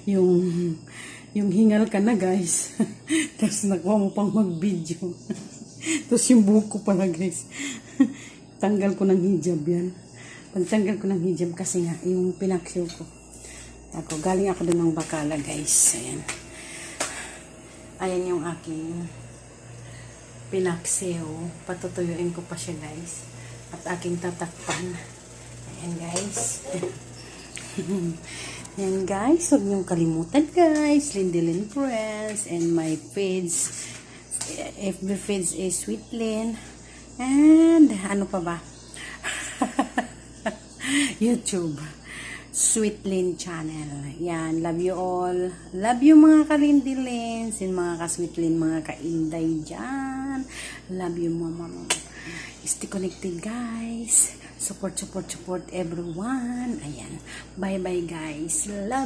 yung yung hingal ka na guys. Tapos nakuha mo pang mag-video. Tapos yung buko pala guys. Tanggal ko ng hijab yan. Pagtanggal ko ng hijab kasi nga yung pinaksyo ko. Ako, galing ako dun ng Bacala guys. Ayan. Ayan yung aking pinaksyo. Patutuyuin ko pa siya guys. At aking tatakpan. Ayan guys. Ayan guys. Huwag niyong kalimutan guys. Lindilyn Press. And my page. FB page is Sweetlyn. And ano pa ba? YouTube. Sweetlyn channel. Yan. Love you all. Love you mga kalindilins. And mga ka-Sweetlyn. Mga ka-inday dyan. Love you mama. Stay connected guys. Support everyone. Ayan. Bye bye guys. Love